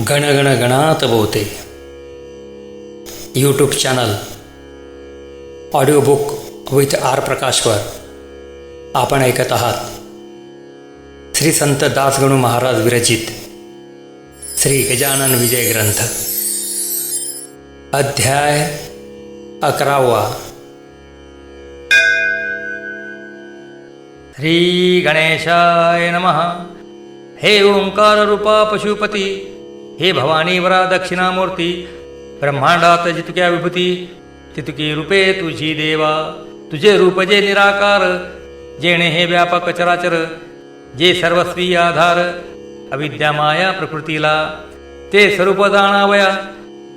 गणगण गणात बोलते YouTube channel audio book with R प्रकाशवर आपण ऐकत आहात श्री संत दासगणू महाराज विरचित श्री गजानन विजय ग्रंथ अध्याय 11. श्री गणेशाय नमः. हे ओंकार रूपा पशुपती, हे भवानी वरा दक्षिणामूर्ती, ब्रह्मांडात जितक्या विभूती तितकी रूपे तुझी देवा. तुझे रूप जे निराकार, जेणे हे व्यापक चराचर, जे सर्वस्वी आधार, अविद्या माया प्रकृतीला ते स्वरूप जाणावया.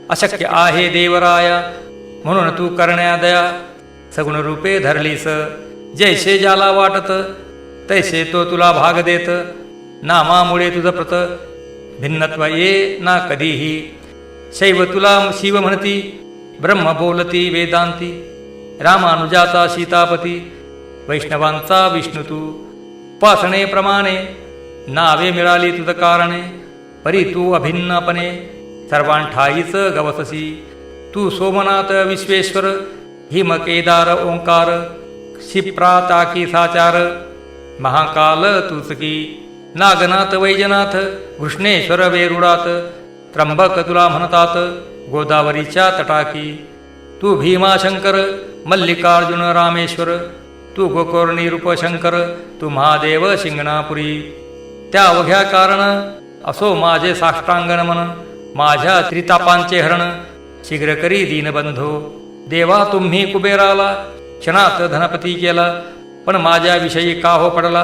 अशक्य आहे देवराया, म्हणून तू करण्या दया. सगुण रूपे धरलीस, जैसे ज्याला वाटत तैसे तो तुला भाग देत. नामामुळे तुझ प्रत भिन्नत्व ये ना कधीही. शैव तुला शिव म्हणती, ब्रह्म बोलती वेदांती. रामानुजाचा सीतापती, वैष्णवांचा विष्णू तू. उपासनेप्रमाणे नावे मिळाली तुझ कारणे. परी तू अभिन्नपणे सर्वांठाईच गवससी. तू सोमनाथ विश्वेश्वर, हिम केदार ओंकार. क्षिप्राताकी साचार, महाकाल तुचकी. नागनाथ वैजनाथ, कृष्णेश्वर वेरुळात. त्र्यंबक तुला म्हणतात गोदावरीच्या तटाकी. तू भीमाशंकर, मल्लिकार्जुन रामेश्वर. तू गोकर्णी रूपशंकर, तू महादेव शिंगणापुरी. त्या अवघ्या कारण असो माझे साष्टांग नमन. माझ्या त्रितापांचे हरण शीघ्र करी दीनबंधो. देवा तुम्ही कुबेराला क्षणात धनपती केला, पण माझ्याविषयी का हो पडला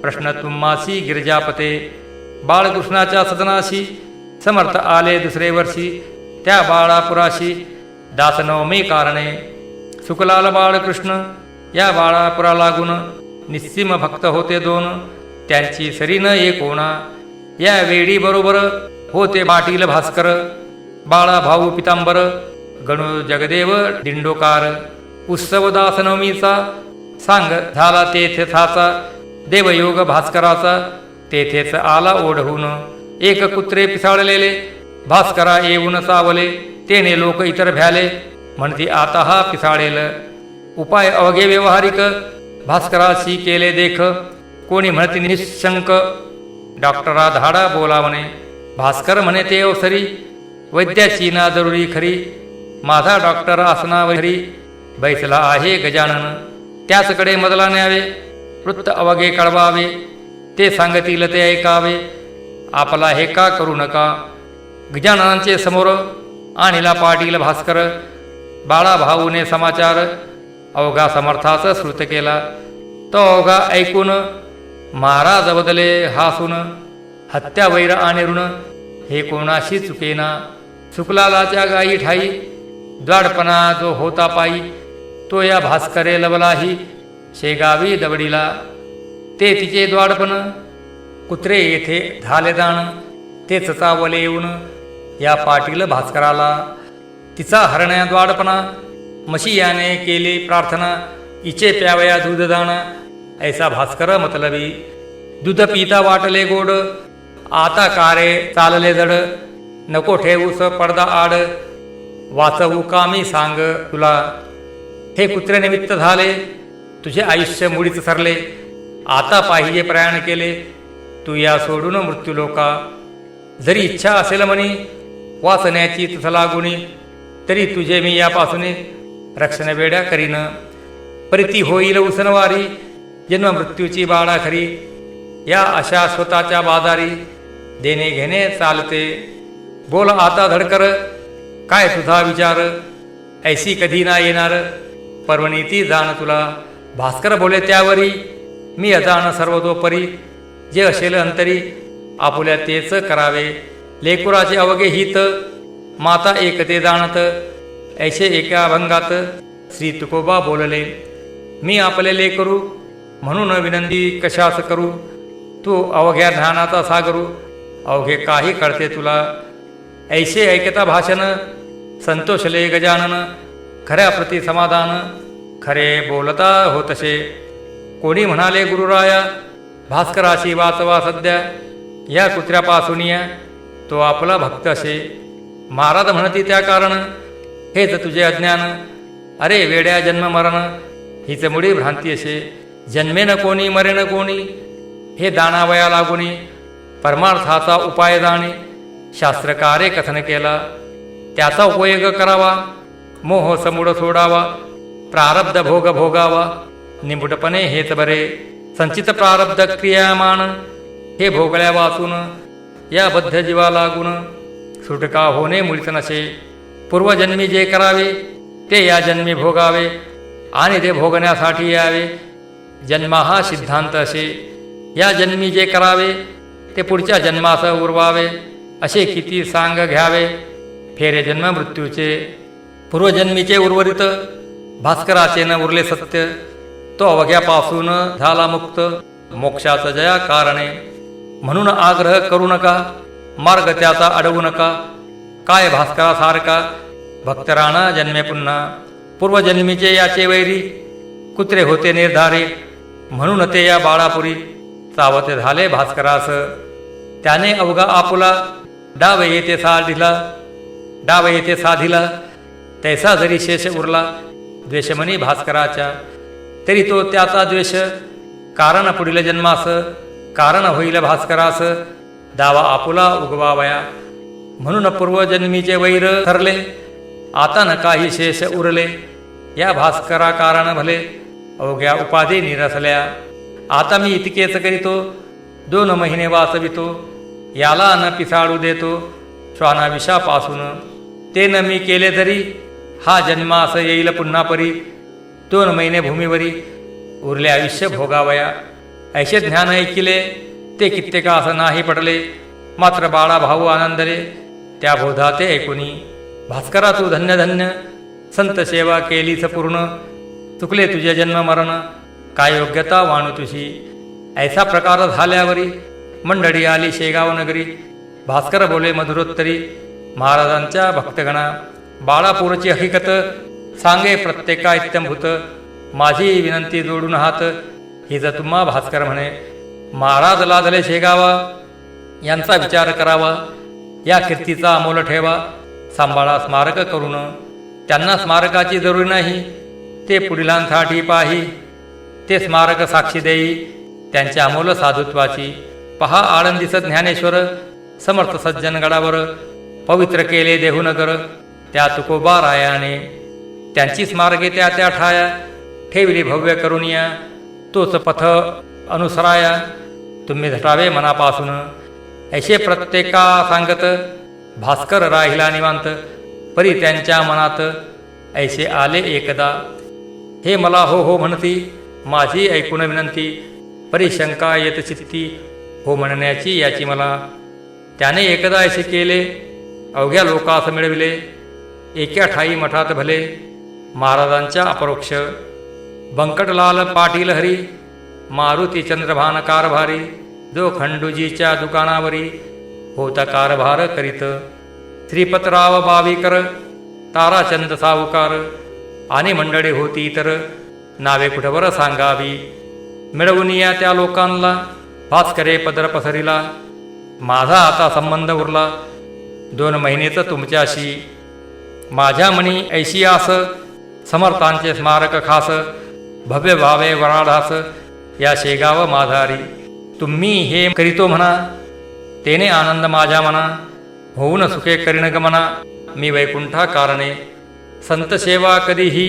प्रश्न तुम्हासी गिरिजापते. बाळकृष्णाच्या सदनाशी समर्थ आले दुसरे वर्षी. त्या बाळापुराशी दासनवमी कारणे. सुकलाल बाळकृष्ण या बाळापुरा लागून निस्सीम भक्त होते दोन. त्यांची सरीन एकोणा. या वेळी बरोबर होते पाटील भास्कर. बाळा भाऊ पितांबर, गणू जगदेव दिंडोकार. उत्सव दासनवमीचा सांग झाला तेथेचा. देवयोग भास्कराचा तेथेच आला ओढवून. एक कुत्रे पिसाळलेले भास्करा येऊन चावले. तेने लोक इतर भ्याले, म्हणती आता हा पिसाळेल. उपाय अवघे व्यवहारिक भास्कराशी केले देख. कोणी म्हणती निशंक डॉक्टरा धाडा बोलावणे. भास्कर म्हणे ते अवसरी, वैद्याची ना जरुरी खरी. माझा डॉक्टर आसनावरी बैसला आहे गजानन. त्याचकडे मजला न्यावे, वृत्त अवघे कळवावे. ते सांगतील ते ऐकावे, आपला हे का करू नका. गजाननांचे समोर आणिला पाटील भास्कर. बाळा भाऊने समाचार अवघा समर्थाचा श्रुत केला. तो अवघा ऐकून महाराज बदले हासून. हत्या वैर आणि ऋण हे कोणाशी चुकेना. सुकलालाच्या गायी ठाई द्वाडपणा जो होता पायी. तो या भास्करे लवलाही शेगावी दवडीला. ते तिचे द्वाडपण कुत्रे येथे झाले दाण. तेच चावले येऊन या पाटील भास्कराला. तिचा हरण्या द्वाडपणा म्हशी याने केली प्रार्थना. इचे प्यावया दूध दाणा ऐसा भास्कर मतलबी. दूध पिता वाटले गोड, आता कारे चालले जड. नको ठेवूस पडदा आड, वाचवू कामी सांग तुला. हे कुत्रे निमित्त झाले, तुझे आयुष्य मुळीच सरले. आता पाहिजे प्रयाण केले, तू या सोडून मृत्यूलोका. जरी इच्छा असेल म्हणी वाचण्याची तुझला गुणी, तरी तुझे मी यापासून रक्षण वेड्या करीन. परिती होईल उसनवारी, जन्म मृत्यूची बाळा खरी. या अशा स्वतःच्या बाजारी देणे घेणे चालते. बोल आता धडकर, काय तुझा विचार. ऐशी कधी ना येणार पर्वणी ती जाण तुला. भास्कर बोले त्यावरी, मी अजाण सर्वतोपरी. जे असेल अंतरी आपुल्या तेच करावे. लेकुराचे अवघे हित माता एकते जाणत. ऐसे एका अभंगात श्री तुकोबा बोलले. मी आपले लेकरू म्हणून विनंती कशास करू. तू अवघ्या ध्यानाचा सागरू, अवघे काही कळते तुला. ऐसे ऐकता भाषण संतोषले गजानन. खऱ्या प्रती समाधान, खरे बोलता होतसे. कोणी म्हणाले गुरुराया, भास्कराची वाचवा सध्या, या कुत्र्यापासून या तो आपला भक्त असे. महाराज म्हणती त्या कारण, हेच तुझे अज्ञान. अरे वेड्या, जन्म मरण हीच मुळी भ्रांती असे. जन्मेन कोणी मरेन कोणी, हे दानावया लागुनी. परमार्थाचा उपाय जाणे, शास्त्रकारे कथन केला. त्याचा उपयोग करावा, मोह समूढ सोडावा. प्रारब्ध भोग भोगावा, निमुटपणे हेच बरे. संचित प्रारब्ध क्रियामान, हे भोगल्या वाचून. या बद्ध जीवा लागून, सुटका होणे मुळीच नसे. पूर्वजन्मी जे करावे, ते या जन्मी भोगावे. आणि ते भोगण्यासाठी यावे, जन्म हा सिद्धांत असे. या जन्मी जे करावे, ते पुढच्या जन्मास उरवावे. असे किती सांग घ्यावे, फेरे जन्म मृत्यूचे. पूर्वजन्मीचे उर्वरित, भास्कराचे न उरले सत्य. तो अवघ्यापासून झाला मुक्त, मोक्षाचं जया कारणे. म्हणून आग्रह करू नका, मार्ग त्याचा अडवू नका. काय भास्करासारखा भक्तराणा जन्मे पुन्हा. पूर्वजन्मीचे याचे वैरी, कुत्रे होते निर्धारी. म्हणून ते या बाळापुरी, चावते झाले भास्करास. त्याने अवघा आपुला, डाव येथे साधिला. तैसा जरी शेष उरला, द्वेषमनी भास्कराच्या. तरी तो त्याचा द्वेष, कारण पुढील जन्मास. कारण होईल भास्करास, दावा आपुला उगवावया. म्हणून पूर्वजन्मीचे वैर ठरले, आता न काही शेष उरले. या भास्करा कारण भले, अवघ्या उपाधी निरसल्या. आता मी इतकेच करीतो, 2 महिने वाचवितो. याला न पिसाळू देतो, श्वानाविषापासून. ते न मी केले तरी, हा जन्मास येईल पुन्हा परी. 2 महिने भूमीवरी, उरले आयुष्य भोगावया. ऐसे ज्ञान ऐकिले, ते कित्येकास नाही पटले. मात्र बाळा भाऊ आनंदले, त्या बोधा ते ऐकुनी. भास्करा तू धन्य धन्य, संत सेवा केलीच पूर्ण. चुकले तुझे जन्म मरण, काय योग्यता वाणू तुझी. ऐसा प्रकार झाल्यावरी, मंडळी आली शेगाव नगरी. भास्कर बोले मधुरोत्तरी, महाराजांच्या भक्तगणा. बाळापूरची हकीकत सांगे प्रत्येका इत्यंभूत. माझी विनंती जोडून हात, हिज तुम्हा भास्कर म्हणे. महाराज लादले शेगावा, यांचा विचार करावा. या कीर्तीचा अमोल ठेवा, सांभाळा स्मारक करून. त्यांना स्मारकाची जरुरी नाही, ते पुढीलांसाठी पाही. ते स्मारक साक्षी देई, त्यांच्या अमोल साधुत्वाची. पहा आळंदीच ज्ञानेश्वर, समर्थ सज्जन गडावर. पवित्र केले देहूनगर, त्या तुकोबा रायाने. त्यांची स्मारके त्या त्या ठाया, ठेवली भव्य करुनिया. तोच पथ अनुसराया, तुम्ही झटावे मनापासून. ऐसे प्रत्येका सांगत, भास्कर राहिला निवांत. परी त्यांच्या मनात, ऐसे आले एकदा. हे मला हो हो म्हणती, माझी ऐकून विनंती. परी शंका येत चित्ती, हो म्हणण्याची याची मला. त्याने एकदा ऐसे केले, अवघ्या लोकास मिळविले. एका ठाई मठात भले, महाराजांच्या अपरोक्ष. बंकटलाल पाटील हरी, मारुती चंद्रभान कारभारी. जो खंडूजीच्या दुकानावरी, होता कारभार करीत. श्रीपतराव बावीकर, ताराचंद सावकार. आणि मंडळी होती इतर, नावे कुठवर सांगावी. मिळवून या त्या लोकांना, भास्करे पदर पसरिला. माझा आता संबंध उरला, 2 महिनेच तुमच्याशी. माझ्या मनी ऐशी आस, समर्थांचे स्मारक खास. भव्य भावे वराढास, या शेगाव माधारी. तुम्ही हे करीतो म्हणा, तेने आनंद माझ्या मना. होऊन सुखे करीन गमना, मी वैकुंठा कारणे. संत सेवा कधीही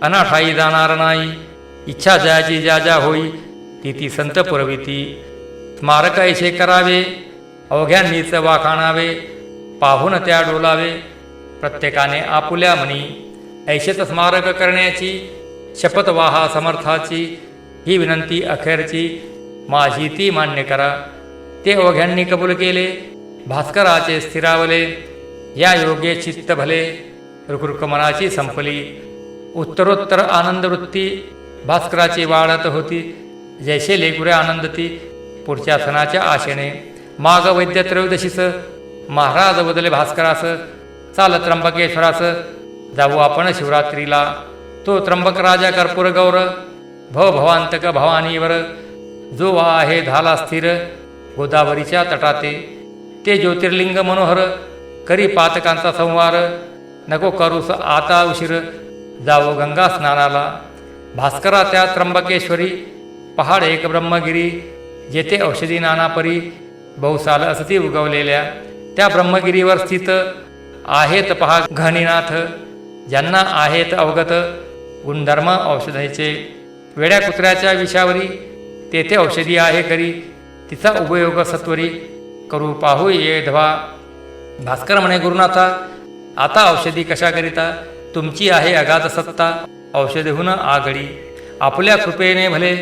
अनाठाई जाणार नाही. इच्छा ज्याची ज्या ज्या होई, ती ती संत पुरविती. स्मारक ऐसे करावे, अवघ्यांनीच वाखाणावे. पाहून त्या डोलावे, प्रत्येकाने आपुल्या मनी. ऐसेच स्मारक करण्याची शपथ वाहा समर्थाची. ही विनंती अखेरची, माझी ती मान्य करा. ते अवघ्यांनी कबूल केले, भास्कराचे स्थिरावले. या योगे चित्त भले, रुकरुक मनाची संपली. उत्तरोत्तर आनंदवृत्ती, भास्कराची वाढत होती. जैसे लेकुरे आनंदती, पुढच्या सणाच्या आशेने. माग वैद्य त्रयोदशीस, महाराज बदले भास्करास. चाल त्र्यंबकेश्वरास, जाऊ आपण शिवरात्रीला. तो त्र्यंबक राजा कर्पूर गौर, भवांतक भवानीवर जो आहे झाला स्थिर गोदावरीच्या तटाते ते ज्योतिर्लिंग मनोहर करी पातकांचा संवार नको करूस आता उशीर जावो गंगा स्नानाला भास्करा त्या त्र्यंबकेश्वरी पहाड एक ब्रह्मगिरी जेथे औषधी नानापरी बहुसाल असती उगवलेल्या त्या ब्रह्मगिरीवर स्थित आहेत पहा घनीनाथ ज्यांना आहेत अवगत गुणधर्म औषधाचे वेड्या कुत्र्याच्या विषावरी तेथे औषधी आहे करी तिचा उपयोग सत्वरी करू पाहू ये धवा भास्कर म्हणे गुरुनाथा आता औषधी कशा करिता तुमची आहे अगाध सत्ता औषधीहून आघडी आपल्या कृपेने भले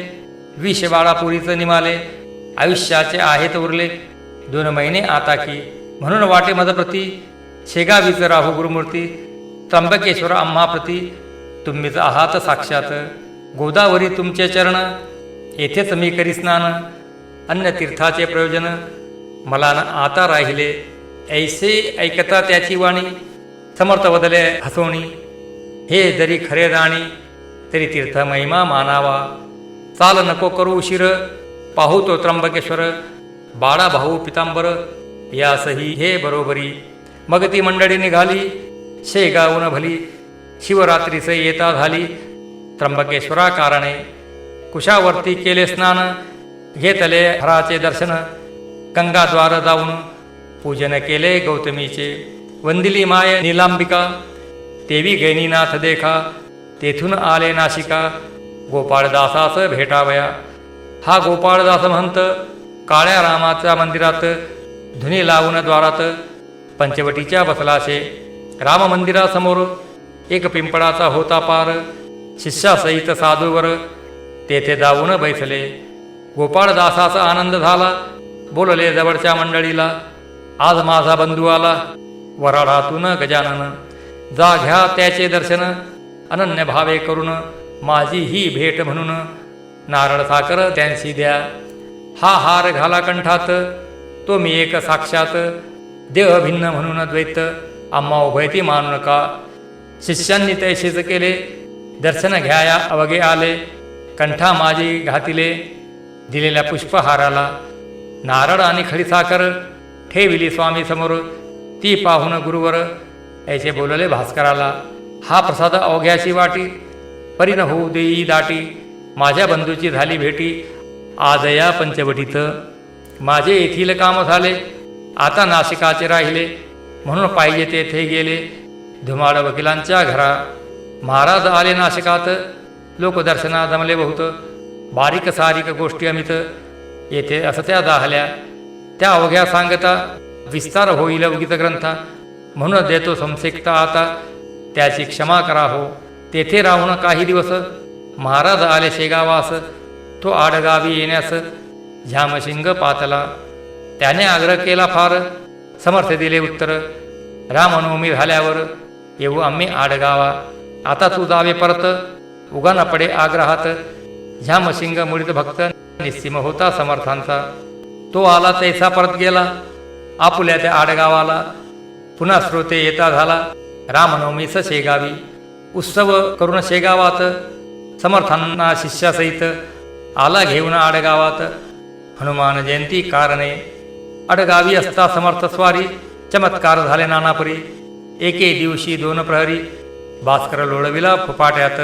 विष बाळापुरीचं निमाले आयुष्याचे आहेत उरले 2 महिने आता की म्हणून वाटे मदप्रती शेगावीच राहू गुरुमूर्ती त्र्यंबकेश्वर आम्हाप्रती तुम्हीच आहात साक्षात गोदावरी तुमचे चरण येथेच मी करी स्नान अन्य तीर्थाचे प्रयोजन मला न आता राहिले ऐसे ऐकता त्याची वाणी समर्थ बदले हसवणी हे जरी खरे जाणी तरी तीर्थ महिमा मानावा चाल नको करू उशीर पाहू तो त्र्यंबकेश्वर बाळा भाऊ पितांबर यासही हे बरोबरी मग ती मंडळी निघाली शेगावून भली शिवरात्रीस येता झाली त्र्यंबकेश्वरा कारणे कुशावरती केले स्नान घेतले हराचे दर्शन गंगाद्वार जाऊन पूजन केले गौतमीचे वंदिली माय नीलांबिका देवी गैनीनाथ देखा तेथून आले नाशिका गोपाळदासास भेटावया हा गोपाळदास महंत काळ्या रामाच्या मंदिरात धुनी लावून द्वारात पंचवटीच्या बसलाशे राम मंदिरासमोर एक पिंपळाचा होता पार शिष्यासहित साधूवर तेथे जाऊन बैसले गोपाळदासाचा आनंद झाला बोलले जवळच्या मंडळीला आज माझा बंधू आला वराडातून गजानन जा घ्या त्याचे दर्शन अनन्य भावे करून माझी ही भेट म्हणून नारळ साखर त्यांशी द्या हा हार घाला कंठात तो मी एक साक्षात देह भिन्न म्हणून द्वैत आम्हा उभयती मानू नका शिष्यांनी तैसेच केले दर्शन घ्याया अवघे आले कंठा माझी घातिले दिलेल्या पुष्पहाराला नारळ आणि खडीसाखर ठेविली स्वामी समोर ती पाहून गुरुवर ऐसे बोलले भास्कराला हा प्रसाद अवघ्याची वाटी परिण होऊ देई दाटी माझ्या बंधूची झाली भेटी आज या पंचवटीत माझे येथील काम झाले आता नाशिकाचे राहिले म्हणून पाहिजे तेथे गेले धुमाळ वकिलांच्या घरा महाराज आले नाशिकात लोकदर्शना जमले बहुत बारीक सारीक गोष्टी अमित येथे असत्या दाहल्या त्या अवघ्या सांगता विस्तार होईल उगीत ग्रंथा म्हणून देतो संक्षिप्त आता त्याची क्षमा करा हो तेथे राहून काही दिवस महाराज आले शेगावास तो आडगावी येण्यास झामशिंग पातला त्याने आग्रह केला फार समर्थ दिले उत्तर रामनवमी झाल्यावर येऊ आम्ही आडगावा आता तू जावे परत उगाना पडे आग्रहात झामशिंग मुळीत भक्त निस्सीम होता समर्थांचा तो आला तैसा परत गेला आपुल्या त्या आडगावाला पुन्हा श्रोते येता झाला रामनवमीस शेगावी उत्सव करून शेगावात समर्थांना शिष्यासहित आला घेऊन आडगावात हनुमान जयंती कारणे अडगावी असता समर्थ स्वारी चमत्कार झाले नानापरी एके दिवशी 2 प्रहरी भास्कर लोळविला फुपाट्यात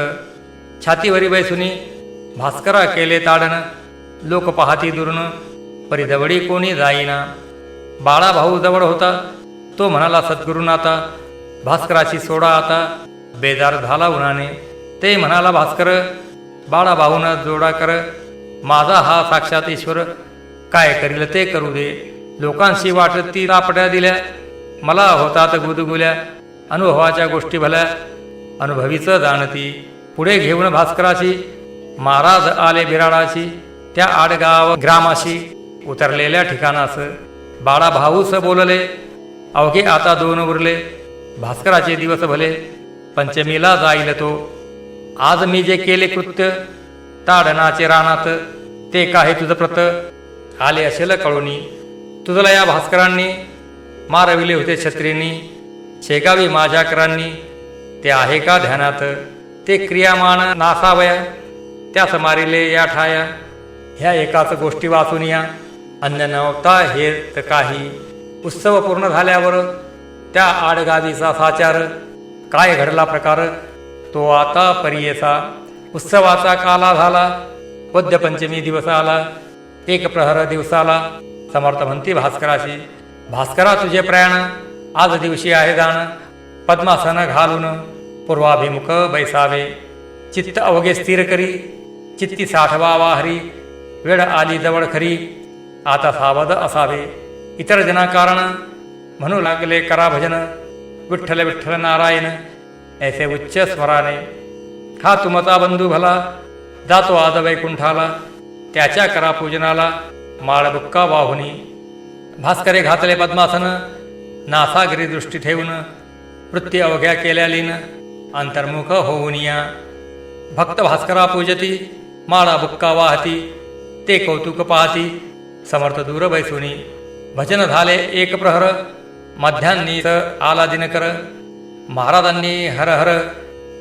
छातीवरी बैसुनी भास्करा केले ताडन लोक पाहती दुरून परिदवडी कोणी जाईना बाळा भाऊ जवळ होता तो म्हणाला सद्गुरुनाथा भास्कराची सोडा आता बेजार झाला उन्हाने ते म्हणाला भास्कर बाळा भाऊन जोडा कर माझा हा साक्षात ईश्वर काय करील ते करू दे लोकांशी वाटत ती रापट्या दिल्या मला होतात गुदगुल्या अनुभवाच्या गोष्टी भल्या अनुभवीच जाणती पुढे घेऊन भास्कराशी महाराज आले बिराडाशी त्या आडगाव ग्रामाशी उतरलेल्या ठिकाणास बाळा भाऊस बोलले अवघे आता 2 उरले भास्कराचे दिवस भले पंचमीला जाईल तो आज मी जे केले कृत्य ताडनाचे रानात ते काय तुझं प्रत आले असेल कळोनी तुझला या भास्करांनी मारविले होते छत्रींनी शेगावी माझ्या करांनी ते आहे का ध्यानात ते क्रियामान नासावया त्यास मारिले या ठाया. ह्या एकाच गोष्टी वाचून या अन्य नव्हता हे तर काही. उत्सव पूर्ण झाल्यावर त्या आडगावीचा साचार. काय घडला प्रकार तो आता परियेचा. उत्सवाचा काला झाला, वद्य पंचमी दिवस आला. एक प्रहर दिवसाला समर्थ म्हणती भास्कराशी, भास्करा तुझे प्रयाण आज दिवशी आहे जाण. पद्मासन घालून पूर्वाभिमुख बैसावे. चित्त अवघे स्थिर करी, चित्ती साठवावा हरी. वेळ आली जवळ खरी, आता सावध असावे. इतर जना कारण म्हणू लागले करा भजन. विठ्ठल विठ्ठल नारायण ऐसे उच्च स्वराने. हा तुमचा बंधू भला जातो आज वैकुंठाला. त्याच्या करा पूजनाला माळ बुक्का वाहुनी. भास्करे घातले पद्मासन नासागरी दृष्टी ठेवून. वृत्ती अवघ्या केल्या लीन अंतर्मुख होऊनिया. भक्त भास्करा पूजती माळा बुक्का वाहती. ते कौतुक पाहती समर्थ दूर बैसुनी. भजन झाले एक प्रहर मध्यान्नी आला दिनकर. महाराजांनी हर हर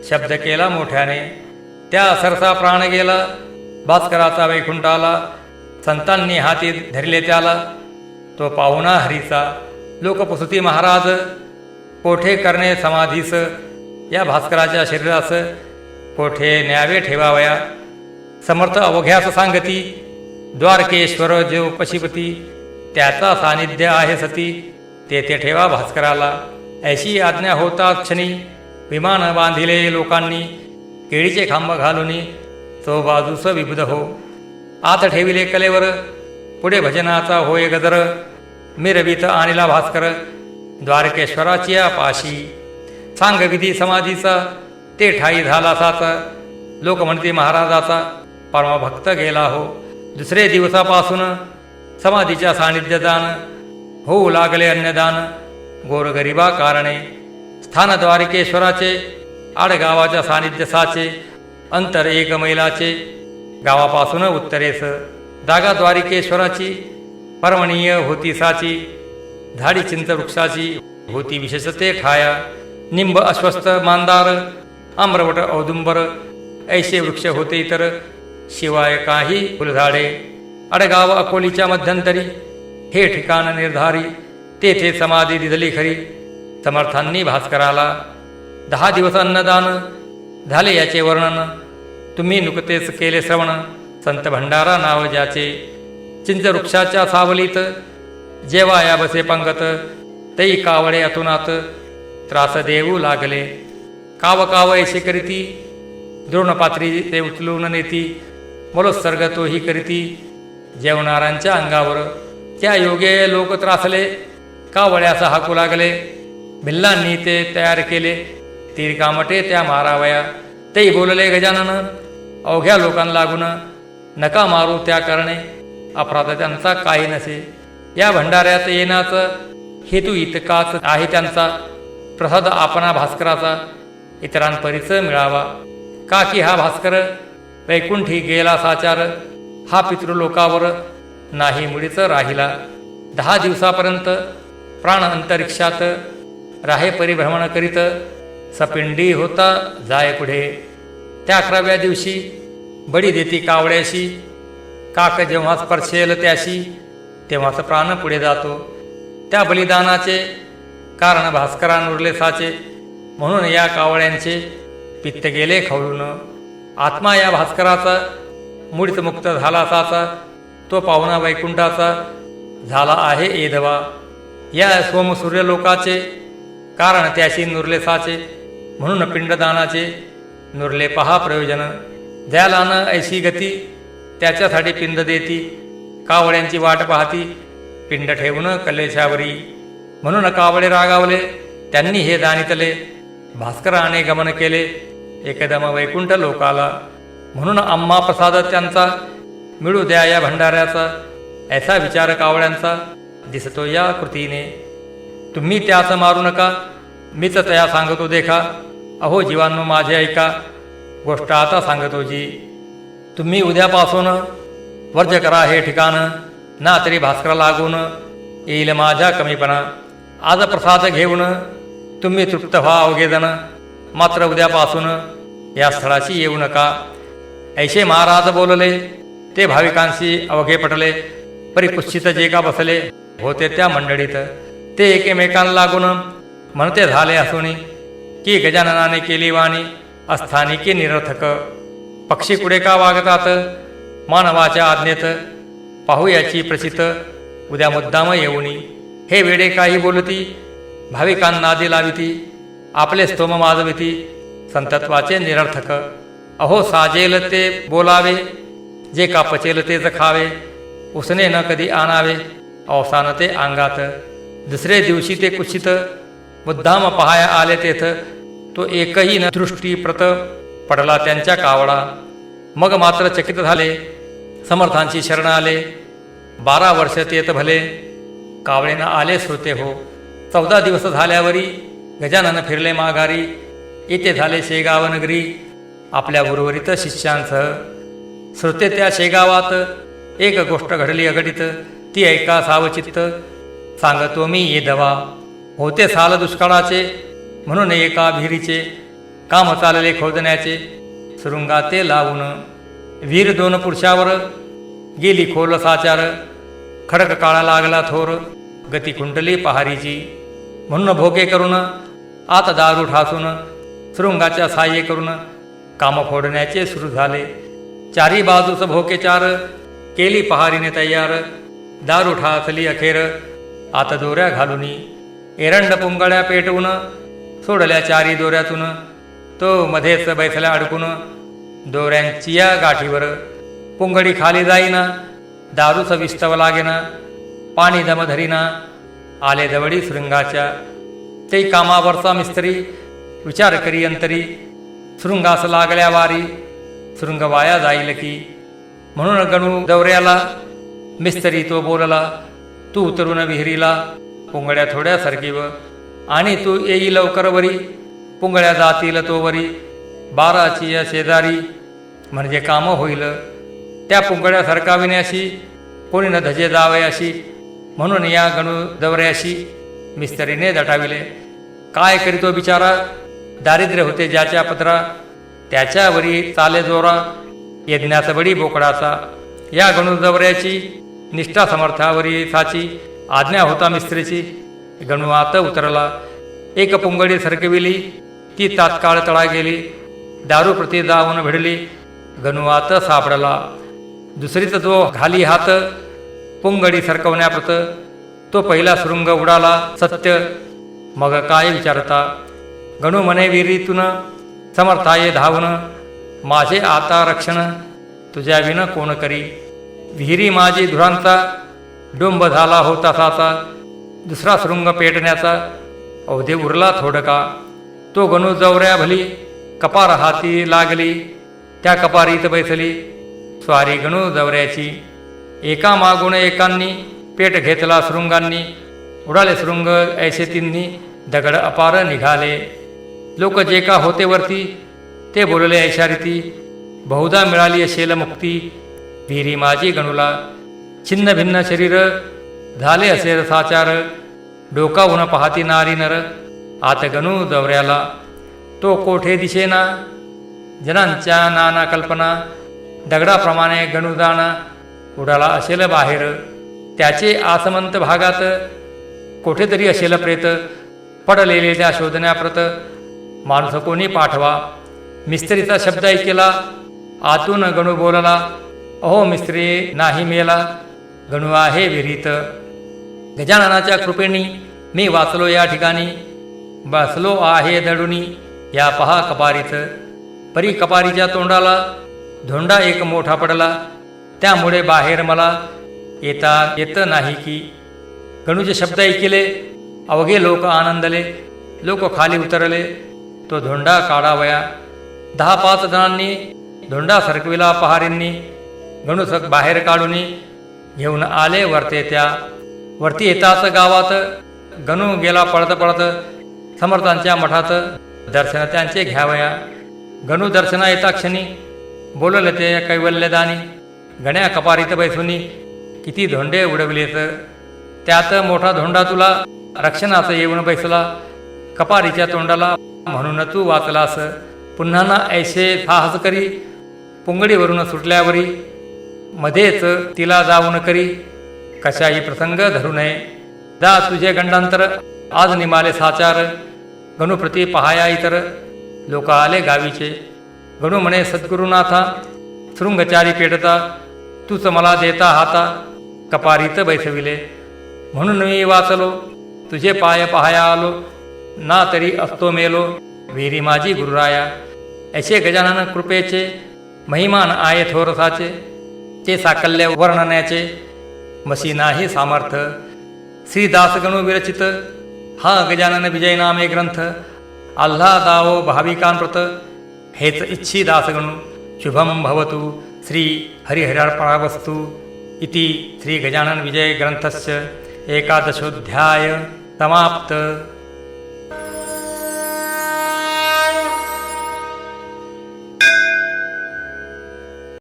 शब्द केला मोठ्याने. त्या सरसा प्राण गेला भास्कराचा वैकुंठाला. संतांनी हाती धरले त्याला तो पाहुणा हरीचा. लोकप्रसूती महाराज कोठे करणे समाधीस. या भास्कराच्या शरीरास कोठे न्यावे ठेवावया. समर्थ अवघ्यास सांगती द्वारकेश्वर जो पशिपती. त्याचा सानिध्य आहे सती तेथे ठेवा भास्कराला. ऐशी आज्ञा होता क्षणी विमान बांधिले लोकांनी. केळीचे खांब घालूनी तो बाजूस विबुध हो. आत ठेविले कलेवर पुढे भजनाचा होय गजर. मिरवीत आणला भास्कर द्वारकेश्वराची पाशी. सांग विधी समाधीचा ते ठाई झाला साचा. लोक म्हणते महाराजाचा परमभक्त गेला हो. दुसरे दिवसापासून समाधीच्या सानिध्य दान होऊ लागले अन्नदान. गोरगरिबा कारणे स्थान द्वारकेश्वराचे. आडगावाच्या सानिध्य साचे. अंतर एक मैलाचे गावापासून उत्तरेस. जागा द्वारिकेश्वराची परमणीय होती साची. झाडी चिंच वृक्षाची होती विशेषते ठाया. निंब अश्वस्थ मांदार आम्रवट औदुंबर ऐसे वृक्ष होते इतर शिवाय काही फुलझाडे. अडगाव अकोलीच्या मध्यंतरी हे ठिकाण निर्धारी. तेथे समाधी दिधली खरी समर्थांनी भास्कराला. 10 दिवस अन्नदान झाले याचे वर्णन तुम्ही नुकतेच केले श्रवण. संत भंडारा नाव ज्याचे. चिंच वृक्षाच्या सावलीत जेव्हा या बसे पंगत. तै कावळे अतुनात त्रास देऊ लागले. काव काव ऐसे करीती द्रोणपात्री ते उचलून नेती. मलोत्सर्ग तोही करीती जेवणाऱ्यांच्या अंगावर. त्या योगे लोक त्रासले कावळ्यास हाकू लागले. भिल्लांनी ते तयार केले तीर कामटे त्या मारावया. तेही बोलले गजानन अवघ्या लोकांना लागून. नका मारू त्या करणे अपराध त्यांचा काही नसे. या भंडाऱ्यात येण्याचा हेतू इतकाच आहे त्यांचा. प्रसाद आपणा भास्कराचा इतरांपरीच मिळावा. का की हा भास्कर वैकुंठी गेला साचार. हा पितृलोकावर नाही मुळीच राहिला. 10 दिवसापर्यंत प्राण अंतरिक्षात राहे परिभ्रमण करीत. सपिंडी होता जाय पुढे. त्या 11व्या दिवशी बडी देती कावळ्याशी. काक जेव्हा स्पर्शेल त्याशी तेव्हाच प्राण पुढे जातो. त्या बलिदानाचे कारण भास्करानुरले साचे. म्हणून या कावळ्यांचे पित्त गेले खवळून. आत्मा या भास्कराचा मुळीच मुक्त झाला साचा. तो पाहुणा वैकुंठाचा झाला आहे एधवा. या सोमसूर्यलोकाचे कारण त्याशी नुरले साचे. म्हणून पिंडदानाचे नुरले पहा प्रयोजन. द्याला न ऐशी गती त्याच्यासाठी पिंड देती. कावळ्यांची वाट पाहती पिंड ठेवून कलेशावरी. म्हणून कावळे रागावले त्यांनी हे जाणितले. भास्कराने गमन केले एकदम वैकुंठ लोकाला. म्हणून आम्हा प्रसाद त्यांचा मिळू द्या या भंडाऱ्याचा. ऐसा विचार कावळ्यांचा दिसतो या कृतीने. तुम्ही त्यास मारू नका मीच तया सांगतो देखा. अहो जीवांनो माझे ऐका गोष्ट आता सांगतो जी. तुम्ही उद्यापासून वर्ज करा हे ठिकाण. ना तरी भास्करा लागून येईल माझ्या कमीपणा. आज प्रसाद घेऊन तुम्ही तृप्त व्हा अवघेजन. मात्र उद्यापासून या स्थळाशी येऊ नका. ऐशे महाराज बोलले, ते भाविकांशी अवघे पटले. परिकुच्छित जे का बसले होते त्या मंडळीत, ते एकमेकांना लागून म्हणते झाले असुनी, की गजाननाने केली वाणी अस्थानी की निरर्थक. पक्षी कुडे का वागतात मानवाच्या आज्ञेत, पाहू याची प्रचित उद्या मुद्दाम येऊनी. हे वेडे काही बोलती भाविकांना आदी लाविती, आपले स्तोम माजविती संतत्वाचे निरर्थक. अहो साजेल ते बोलावे, जे का पचेल तेच खावे. उसने न कधी आणावे अवसान ते अंगात. दुसरे दिवशी ते कुचित मुद्दाम पहाया आले तेथ, तो एकही न दृष्टी प्रत पडला त्यांच्या कावळा. मग मात्र चकित झाले समर्थांची शरण आले. 12 वर्ष तेत भले कावळेनं आले श्रुते हो. 14 दिवस झाल्यावरी गजानन फिरले माघारी. येथे झाले शेगाव नगरी आपल्या उर्वरित शिष्यांसह. श्रुते त्या शेगावात एक गोष्ट घडली अघटित, ती ऐका सावचित्त. सांगतो मी ये दवा, होते साल दुष्काळाचे म्हणून एका विहिरीचे काम चालले खोदण्याचे. सुरुंगाते लावून वीर 2 पुरुषावर गेली खोल साचार. खडक काळा लागला थोर गती कुंडली पहारीची. म्हणून भोगे करून आत दारू ठासून सुरुंगाच्या साह्य करून काम फोडण्याचे सुरू झाले. चारी बाजूस भोके चार केली पहारीने तयार. दारू ठासली अखेर आत दोऱ्या घालुनी. एरंड पुंगळ्या पेटवून सोडल्या चारी दोऱ्यातून. तो मध्येच बैसल्या अडकून दोऱ्यांची या गाठीवर. पुंगडी खाली जाईना दारूच विस्तव लागेना. पाणी दम धरीना आले जवळी शृंगाच्या. ते कामावरचा मिस्त्री विचार करी अंतरी. शृंगास लागल्या वारी शृंग वाया जाईल की. म्हणून गणू दौऱ्याला मिस्त्री तो बोलला, तू उतरून विहिरीला पुंगळ्या थोड्या सरकीव. आणि तू येई लवकर वरी पुंगळ्या जातील तो वरी. 12ची या शेजारी म्हणजे काम होईल. त्या पुंगळ्या सरकाविण्याशी कोणी न धजे जावे अशी. म्हणून या गणू दौऱ्याशी मिस्त्रीने दटाविले. काय करीतो बिचारा, दारिद्र्य होते ज्याच्या पत्रा. त्याच्यावरी चाले जोरा यज्ञाचा बडी बोकडाचा. या गणू दौऱ्याची निष्ठा समर्थावरी साची. आज्ञा होता मिस्त्रीची. गणू आत उतरला. एक पुंगडी सरकविली ती तात्काळ तळा गेली. दारू प्रति जाऊन भिडली गणू आत सापडला. दुसरीत जो घाली हात पुंगडी सरकवण्याप्रत, तो पहिला शृंग उडाला सत्य. मग काय विचारता गणू म्हणे विहिरीतून समर्थाये धावून. माझे आता रक्षण तुझ्या विन कोण करी. विहिरी माझी धुरांचा डोंब झाला होता साचा. दुसरा शृंग पेटण्याचा अवधी उरला थोडका. तो गणू जवऱ्या भली कपार हाती लागली. त्या कपारीत बैसली स्वारी गणू जवऱ्याची. एका मागून एकांनी पेट घेतला शृंगांनी. उडाले शृंग ऐसे तिन्ही दगड अपार निघाले. लोक जे का होते वरती ते बोलले ऐशारीती. बहुधा मिळाली असेल मुक्ती विहिरी माझी गणूला. छिन्न भिन्न शरीर झाले असेल साचार. डोकावून पाहती नारी नर आत गणू दौऱ्याला. तो कोठे दिसेना जनांच्या नाना कल्पना. दगडाप्रमाणे गणू जाणा उडाला असेल बाहेर. त्याचे आसमंत भागात कोठेतरी असेल प्रेत. पडलेले त्या शोधण्याप्रत माणूस कोणी पाठवा. मिस्त्रीचा शब्द ऐकेला आतून गणू बोलला. अहो मिस्त्री नाही मेला गणू आहे विहिरीत. गजाननाच्या कृपेनी मी वाचलो या ठिकाणी. बसलो आहे दडुनी या पहा कपारीत. परी कपारीच्या तोंडाला धोंडा एक मोठा पडला. त्यामुळे बाहेर मला येता येत नाही की. गणूचे शब्द ऐकिले अवघे लोक आनंदले. लोक खाली उतरले. तो धोंडा काढावया. 10-5 जणांनी धोंडा सरकविला पहारींनी. गणू बाहेर काढून घेऊन आले वरते त्या. वरती येताच गावात गणू गेला पळत पळत समर्थांच्या मठात. दर्शन त्यांचे घ्यावया. गणू दर्शना येता क्षणी बोलले ते कैवल्यदानी. गण्या कपारीत बैसुनी किती धोंडे उडविलेत. त्यात मोठा धोंडा तुला रक्षणाचं येऊन बैसला. कपारीच्या तोंडाला म्हणून तू वाचलास. पुन्हा ना ऐसे साहस करी पुंगडीवरून सुटल्यावरी मध्येच तिला जाऊन करी कशाही प्रसंग धरू नये. जा तुझे गंडांतर आज निमाले साचार. गणुप्रती पहाया इतर लोक आले गावीचे. गणू म्हणे सद्गुरुनाथा शृंगचारी पेटता तूच मला देता हाता कपारीत बैसविले. म्हणून मी वाचलो तुझे पाय पहाया आलो. ना तरी असतो मेलो वीरी माझी गुरुराया. ऐसे गजानन कृपेचे महिमान आहे थोरसाचे. ते साकल्य वर्णनाचे मसी नाही सामर्थ. श्रीदास गणू विरचित हा गजानन विजय नामे ग्रंथ. आल्हादावो भाविकांप्रत हेच इच्छी दासगणू. शुभम भवतु श्री हरिहरार्पणावस्तु इति श्री गजानन विजय ग्रंथस्य 11ोऽध्याय समाप्त.